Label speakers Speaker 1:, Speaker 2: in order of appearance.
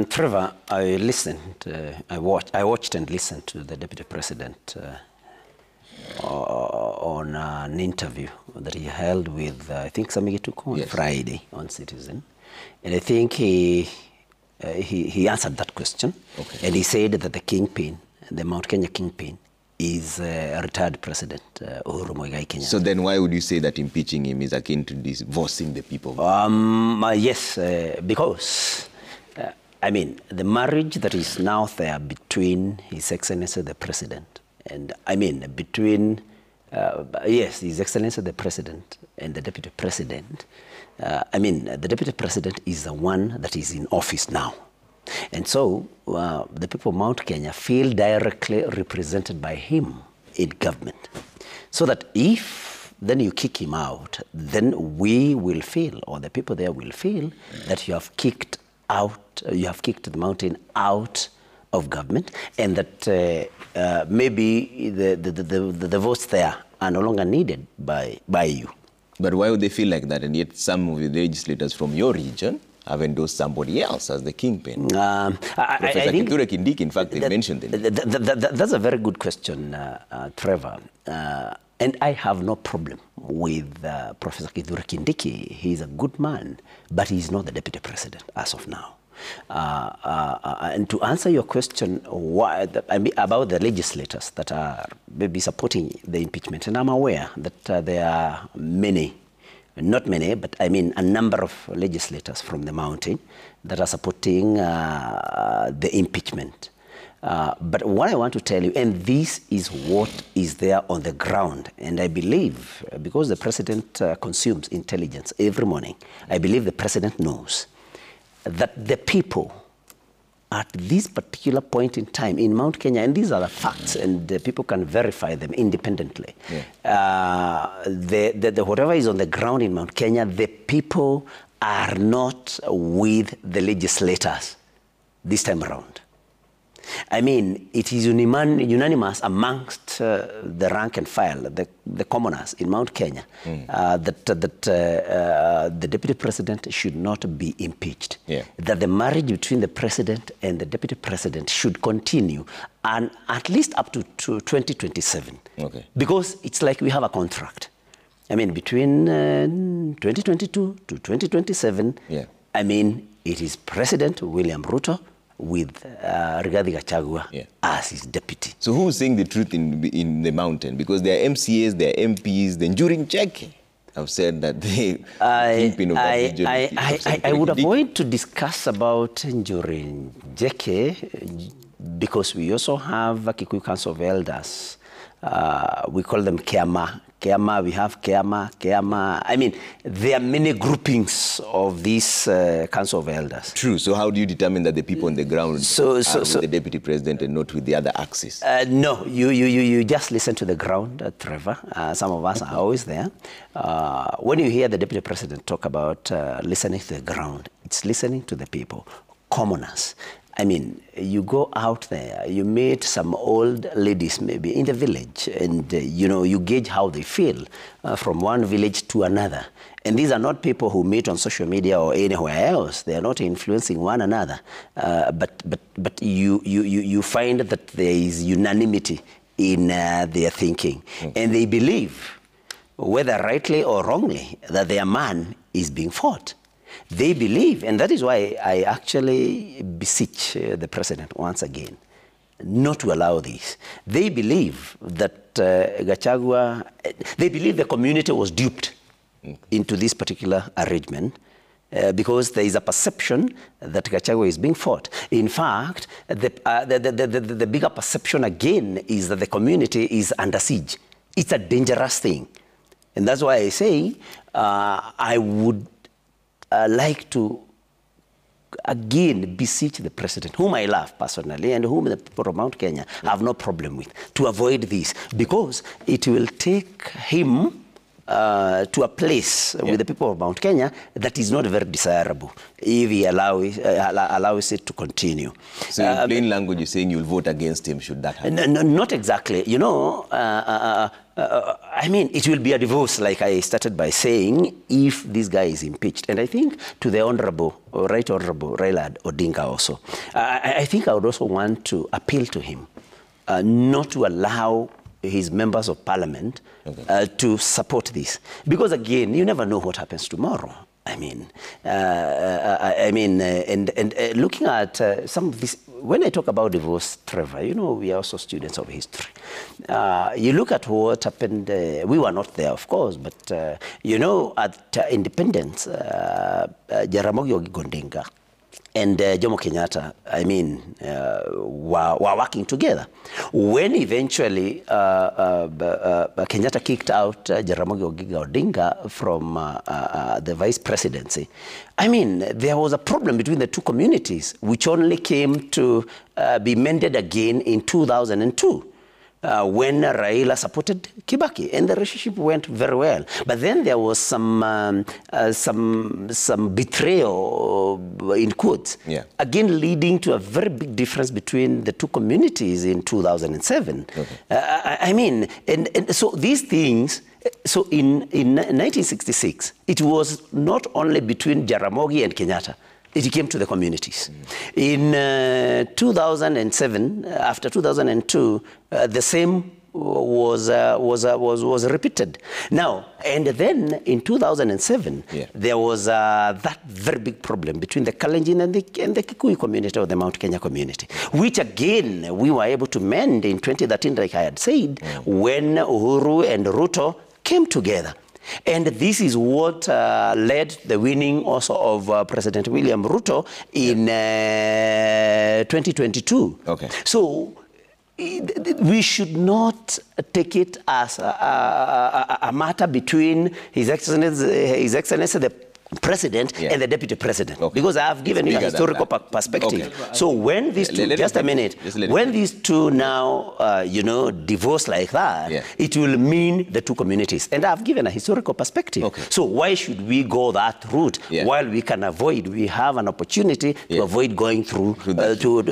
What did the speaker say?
Speaker 1: Trevor, I listened, I watched and listened to the Deputy President on an interview that he held with, I think, Nyutu on Friday on Citizen. And I think he answered that question. Okay. And he said that the kingpin, the Mount Kenya kingpin, is a retired president, Uhuru Muigai Kenyatta.
Speaker 2: So then why would you say that impeaching him is akin to divorcing the people?
Speaker 1: Yes, because, I mean, the marriage that is now there between His Excellency the President, and I mean, between, yes, His Excellency the President and the Deputy President, I mean, the Deputy President is the one that is in office now. And so the people of Mount Kenya feel directly represented by him in government. So that if then you kick him out, then we will feel, or the people there will feel, that you have kicked the mountain out of government, and that maybe the votes there are no longer needed by you.
Speaker 2: But why would they feel like that? And yet some of the legislators from your region have endorsed somebody else as the kingpin. Professor Kithure Kindiki, in fact, they mentioned it.
Speaker 1: That's a very good question, Trevor. And I have no problem with Professor Kithure Kindiki. He's a good man, but he's not the Deputy President as of now. And to answer your question about the legislators that are maybe supporting the impeachment, and I'm aware that there are many, not many, but I mean a number of legislators from the mountain that are supporting the impeachment. But what I want to tell you, and this is what is there on the ground, and I believe, because the president consumes intelligence every morning, I believe the president knows that the people at this particular point in time in Mount Kenya, and these are the facts, and people can verify them independently. Whatever is on the ground in Mount Kenya, the people are not with the legislators this time around. I mean, it is unanimous amongst the rank and file, the commoners in Mount Kenya, that the Deputy President should not be impeached. That the marriage between the President and the Deputy President should continue, and at least up to 2027. Because it's like we have a contract. I mean, between 2022 to 2027, I mean, it is President William Ruto with Rigathi Gachagua as his deputy.
Speaker 2: So who's saying the truth in the mountain? Because there are MCAs, there are MPs, then during check have said that they
Speaker 1: I would avoid to discuss about during Jeke, because we also have a Kikuyu Council of Elders. We call them Keama. We have Keama. I mean, there are many groupings of these Council of Elders.
Speaker 2: True. So how do you determine that the people on the ground are with the Deputy President and not with the other axis?
Speaker 1: No, you just listen to the ground, Trevor. Some of us are always there. When you hear the Deputy President talk about listening to the ground, it's listening to the people, commoners. I mean, you go out there, you meet some old ladies maybe in the village, and you know, you gauge how they feel from one village to another. And these are not people who meet on social media or anywhere else. They are not influencing one another. But you find that there is unanimity in their thinking. And they believe, whether rightly or wrongly, that their man is being fought. They believe, and that is why I actually beseech the president once again not to allow this. They believe that Gachagua, they believe the community was duped into this particular arrangement because there is a perception that Gachagua is being fought. In fact, the bigger perception again is that the community is under siege. It's a dangerous thing. And that's why I say I would like to again beseech the president, whom I love personally and whom the people of Mount Kenya have no problem with, to avoid this, because it will take him to a place with the people of Mount Kenya that is not very desirable if he allows it to continue.
Speaker 2: So in plain language, you're saying you'll vote against him should that happen?
Speaker 1: Not exactly. You know, I mean, it will be a divorce, like I started by saying, if this guy is impeached. And I think to the Right Honorable Raila Odinga also, I think I would also want to appeal to him not to allow his members of parliament to support this. Because again, you never know what happens tomorrow. And looking at some of this, when I talk about divorce, Trevor, we are also students of history. You look at what happened, we were not there, of course, but, at independence, Jaramogi Oginga Odinga and Jomo Kenyatta, were working together. When eventually Kenyatta kicked out Jaramogi Oginga Odinga from the vice presidency, there was a problem between the two communities, which only came to be mended again in 2002. When Raila supported Kibaki, and the relationship went very well. But then there was some betrayal, in quotes, again leading to a very big difference between the two communities in 2007. And so these things. So in 1966, it was not only between Jaramogi and Kenyatta. It came to the communities. In 2007, after 2002, the same was repeated. Now, and then in 2007, there was that very big problem between the Kalenjin and the Kikuyu community or the Mount Kenya community, which again we were able to mend in 2013, like I had said, when Uhuru and Ruto came together. And this is what led the winning also of President William Ruto in 2022. Okay. So we should not take it as a matter between His Excellency the President and the Deputy President, because I have given you a historical perspective. So when these two, when these two now, divorce like that, it will mean the two communities. And I've given a historical perspective. So why should we go that route while we can avoid, we have an opportunity to avoid going through that route?